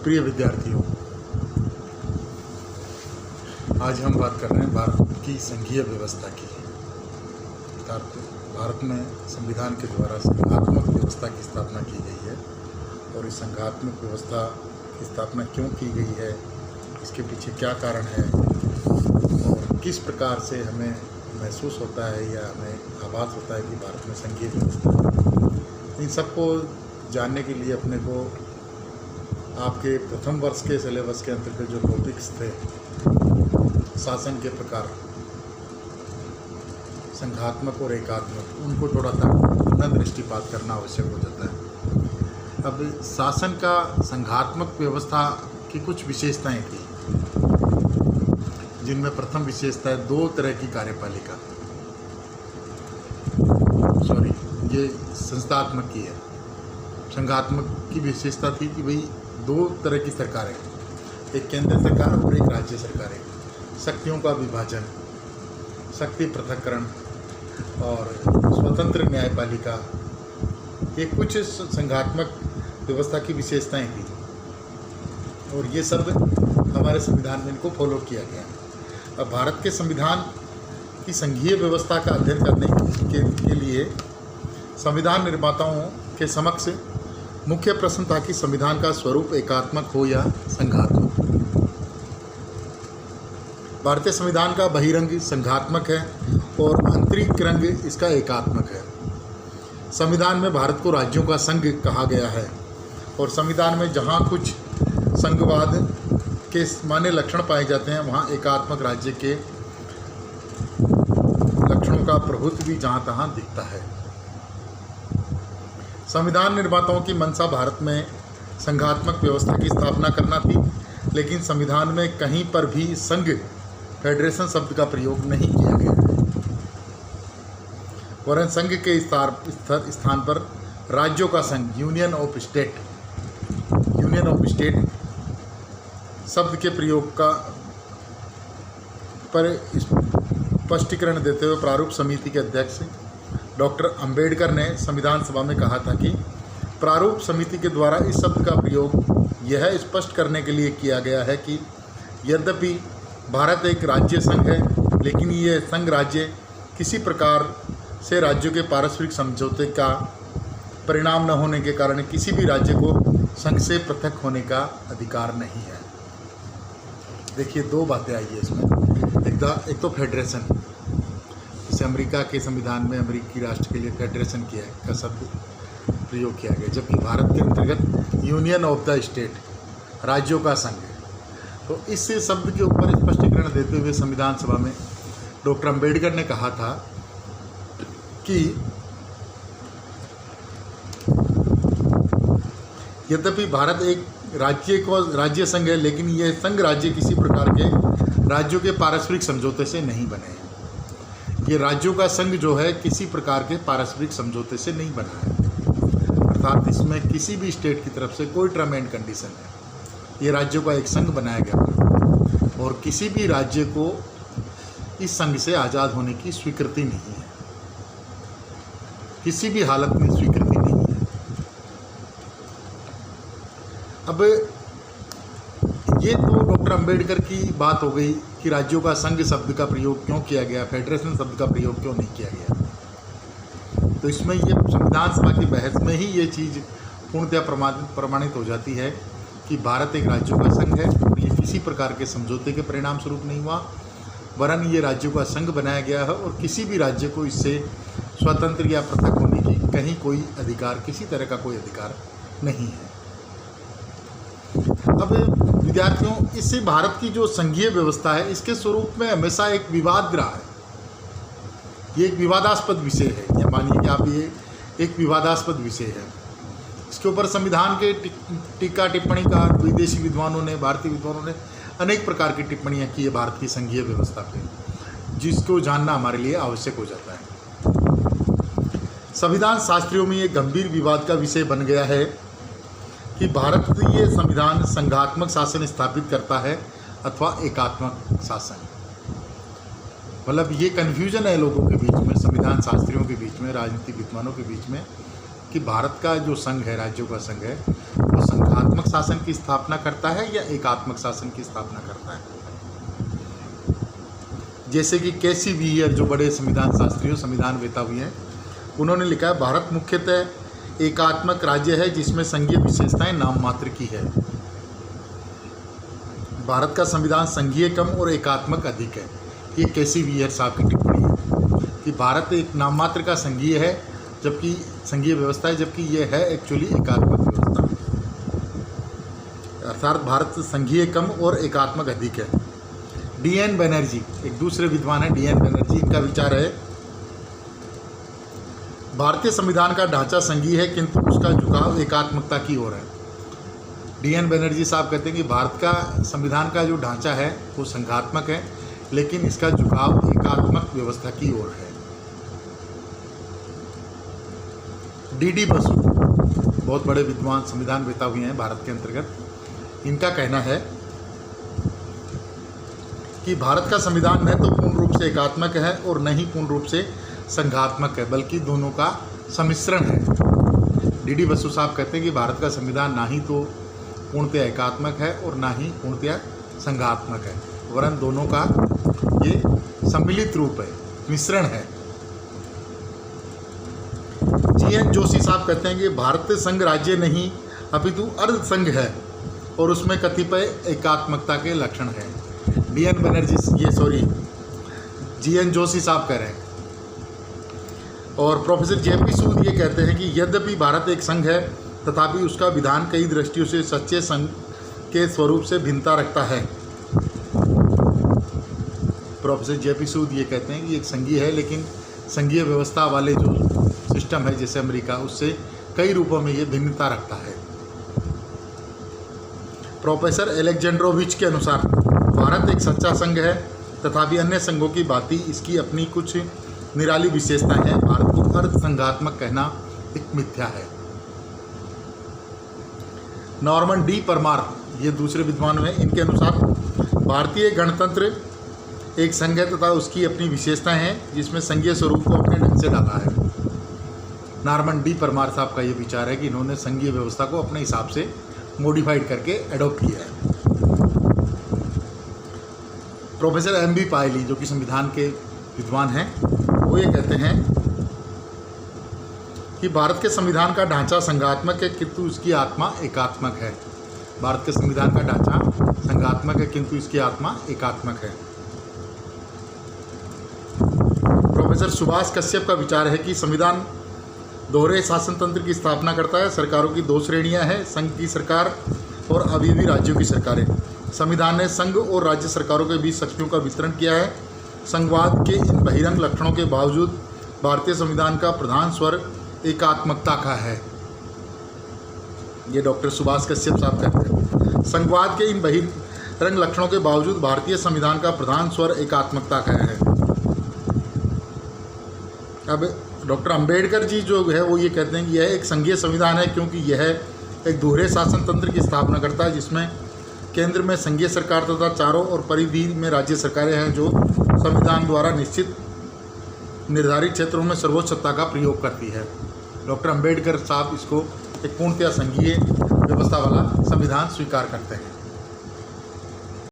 प्रिय विद्यार्थियों, आज हम बात कर रहे हैं भारत की संघीय व्यवस्था की। भारत में संविधान के द्वारा संघात्मक व्यवस्था की स्थापना की गई है और इस संघात्मक व्यवस्था की स्थापना क्यों की गई है, इसके पीछे क्या कारण है और किस प्रकार से हमें महसूस होता है या हमें आभास होता है कि भारत में संघीय व्यवस्था। इन सबको जानने के लिए अपने को आपके प्रथम वर्ष के सिलेबस के अंतर्गत जो टॉपिक्स थे, शासन के प्रकार, संघात्मक और एकात्मक, उनको थोड़ा सा पुनः दृष्टिपात करना आवश्यक हो जाता है। अब शासन का संघात्मक व्यवस्था की कुछ विशेषताएं थी, जिनमें प्रथम विशेषता है 2 तरह की कार्यपालिका। ये संस्थात्मक की है। संघात्मक की विशेषता थी कि भाई 2 तरह की सरकारें, एक केंद्र सरकार और एक राज्य सरकारें, शक्तियों का विभाजन, शक्ति पृथक्करण और स्वतंत्र न्यायपालिका, ये कुछ संघात्मक व्यवस्था की विशेषताएं थी और ये सब हमारे संविधान में इनको फॉलो किया गया। अब भारत के संविधान की संघीय व्यवस्था का अध्ययन करने के लिए संविधान निर्माताओं के समक्ष मुख्य प्रश्न था कि संविधान का स्वरूप एकात्मक हो या संघात्मक। भारतीय संविधान का बहिरंग संघात्मक है और आंतरिक रंग इसका एकात्मक है। संविधान में भारत को राज्यों का संघ कहा गया है और संविधान में जहाँ कुछ संघवाद के मान्य लक्षण पाए जाते हैं, वहाँ एकात्मक राज्य के लक्षणों का प्रभुत्व भी जहाँ तहाँ दिखता है। संविधान निर्माताओं की मंशा भारत में संघात्मक व्यवस्था की स्थापना करना थी, लेकिन संविधान में कहीं पर भी संघ, फेडरेशन शब्द का प्रयोग नहीं किया गया है। वरन संघ के स्थान पर राज्यों का संघ, यूनियन ऑफ स्टेट शब्द के प्रयोग का पर स्पष्टीकरण देते हुए प्रारूप समिति के अध्यक्ष डॉक्टर अंबेडकर ने संविधान सभा में कहा था कि प्रारूप समिति के द्वारा इस शब्द का प्रयोग यह स्पष्ट करने के लिए किया गया है कि यद्यपि भारत एक राज्य संघ है, लेकिन ये संघ राज्य किसी प्रकार से राज्यों के पारस्परिक समझौते का परिणाम न होने के कारण किसी भी राज्य को संघ से पृथक होने का अधिकार नहीं है। देखिए, 2 बातें आई है इसमें। एक तो फेडरेशन, जैसे अमेरिका के संविधान में अमेरिकी राष्ट्र के लिए फेडरेशन का शब्द प्रयोग किया गया, जबकि भारत के अंतर्गत यूनियन ऑफ द स्टेट, राज्यों का संघ। तो इस शब्द के ऊपर स्पष्टीकरण देते हुए संविधान सभा में डॉक्टर अंबेडकर ने कहा था कि यद्यपि भारत एक राज्य संघ है, लेकिन यह संघ राज्य किसी प्रकार के राज्यों के पारस्परिक समझौते से नहीं बने हैं। ये राज्यों का संघ जो है किसी प्रकार के पारस्परिक समझौते से नहीं बना है, अर्थात इसमें किसी भी स्टेट की तरफ से कोई टर्म एंड कंडीशन है। ये राज्यों का एक संघ बनाया गया और किसी भी राज्य को इस संघ से आज़ाद होने की स्वीकृति नहीं है, किसी भी हालत में स्वीकृति नहीं है। अब ये तो डॉक्टर अंबेडकर की बात हो गई कि राज्यों का संघ शब्द का प्रयोग क्यों किया गया, फेडरेशन शब्द का प्रयोग क्यों नहीं किया गया। तो इसमें ये संविधान सभा की बहस में ही ये चीज़ पूर्णतः प्रमाणित हो जाती है कि भारत एक राज्यों का संघ है और ये किसी प्रकार के समझौते के परिणाम स्वरूप नहीं हुआ, वरन ये राज्यों का संघ बनाया गया है और किसी भी राज्य को इससे स्वतंत्र या पृथक होने की कहीं कोई अधिकार, किसी तरह का कोई अधिकार नहीं है। अब विद्यार्थियों, इससे भारत की जो संघीय व्यवस्था है, इसके स्वरूप में हमेशा एक विवाद रहा है। ये एक विवादास्पद विषय है। या मानिए कि आप ये एक विवादास्पद विषय है, इसके ऊपर संविधान के टीका टिप्पणीकार, विदेशी विद्वानों ने, भारतीय विद्वानों ने अनेक प्रकार की टिप्पणियाँ की है भारत की संघीय व्यवस्था पे, जिसको जानना हमारे लिए आवश्यक हो जाता है। संविधान शास्त्रियों में ये गंभीर विवाद का विषय बन गया है कि भारतीय संविधान संघात्मक शासन स्थापित करता है अथवा एकात्मक शासन। मतलब ये कन्फ्यूजन है लोगों के बीच में, संविधान शास्त्रियों के बीच में, राजनीतिक विद्वानों के बीच में, कि भारत का जो संघ है, राज्यों का संघ है, वो संघात्मक शासन की स्थापना करता है या एकात्मक शासन की स्थापना करता है? जैसे कि केसी वीयर जो बड़े संविधान शास्त्री और संविधान वेता हुए हैं, उन्होंने लिखा है भारत मुख्यतः एकात्मक राज्य है जिसमें संघीय विशेषताएं नाम मात्र की है। भारत का संविधान संघीय कम और एकात्मक अधिक है। ये केसी वीयर साहब की टिप्पणी है कि भारत एक नाम मात्र का संघीय है, जबकि संघीय व्यवस्था है, जबकि ये है एक्चुअली एकात्मक व्यवस्था, अर्थात भारत संघीय कम और एकात्मक अधिक है। डी.एन. बनर्जी एक दूसरे विद्वान है, डी.एन. बनर्जी, इनका विचार है भारतीय संविधान का ढांचा संघीय है किंतु उसका झुकाव एकात्मकता की ओर है। डी.एन. बनर्जी साहब कहते हैं कि भारत का संविधान का जो ढांचा है वो संघात्मक है, लेकिन इसका झुकाव एकात्मक व्यवस्था की ओर है। डी.डी. बसु बहुत बड़े विद्वान संविधान वेता हुए हैं भारत के अंतर्गत। इनका कहना है कि भारत का संविधान न तो पूर्ण रूप से एकात्मक है और न ही पूर्ण रूप से संघात्मक है, बल्कि दोनों का सम्मिश्रण है। डी.डी. बसु साहब कहते हैं कि भारत का संविधान ना ही तो पूर्णतया एकात्मक है और ना ही पूर्णतया संघात्मक है, वरन दोनों का ये सम्मिलित रूप है, मिश्रण है। जी.एन. जोशी साहब कहते हैं कि भारत संघ राज्य नहीं अपितु अर्ध संघ है और उसमें कतिपय एकात्मकता के लक्षण हैं। डी.एन. बनर्जी जी.एन. जोशी साहब कह रहे हैं। और प्रोफेसर जे.पी. सूद ये कहते हैं कि यद्यपि भारत एक संघ है तथापि उसका विधान कई दृष्टियों से सच्चे संघ के स्वरूप से भिन्नता रखता है। Professor J P. सूद ये कहते हैं कि एक संघीय है, लेकिन संघीय व्यवस्था वाले जो सिस्टम है जैसे अमेरिका, उससे कई रूपों में ये भिन्नता रखता है। प्रोफेसर एलेक्जेंड्रोविच के अनुसार भारत एक सच्चा संघ है तथापि अन्य संघों की भांति इसकी अपनी कुछ निराली विशेषताएं हैं। भारत को अर्ध संघात्मक कहना एक मिथ्या है। नॉर्मन डी परमार ये दूसरे विद्वान हैं, इनके अनुसार भारतीय गणतंत्र एक संघ है तथा उसकी अपनी विशेषताएं हैं जिसमें संघीय स्वरूप को अपने ढंग से डाला है। नॉर्मन डी परमार साहब का ये विचार है कि इन्होंने संघीय व्यवस्था को अपने हिसाब से मॉडिफाइड करके एडॉप्ट किया है। Professor MB. पायली जो कि संविधान के विद्वान हैं, वो ये कहते हैं कि भारत के संविधान का ढांचा संघात्मक है किंतु उसकी आत्मा एकात्मक है। भारत के संविधान का ढांचा संघात्मक है किंतु इसकी आत्मा एकात्मक है। प्रोफेसर सुभाष कश्यप का विचार है कि संविधान दोहरे शासन तंत्र की स्थापना करता है। सरकारों की दो श्रेणियां हैं, संघ की सरकार और अभी राज्यों की सरकारें। संविधान ने संघ और राज्य सरकारों के बीच शक्तियों का वितरण किया है। संघवाद के इन बहिरंग लक्षणों के बावजूद भारतीय संविधान का प्रधान स्वर एकात्मकता का है। ये डॉक्टर सुभाष कश्यप साहब कहते हैं। संघवाद के इन बहिरंग लक्षणों के बावजूद भारतीय संविधान का प्रधान स्वर एकात्मकता का है। अब डॉक्टर अंबेडकर जी जो है वो ये कहते हैं कि यह एक संघीय संविधान है क्योंकि यह एक दोहरे शासन तंत्र की स्थापना करता है जिसमें केंद्र में संघीय सरकार तथा चारों और परिधि में राज्य सरकारें हैं जो संविधान द्वारा निश्चित निर्धारित क्षेत्रों में सर्वोच्च सत्ता का प्रयोग करती है। डॉक्टर अंबेडकर साहब इसको एक पूर्णतया संघीय व्यवस्था वाला संविधान स्वीकार करते हैं।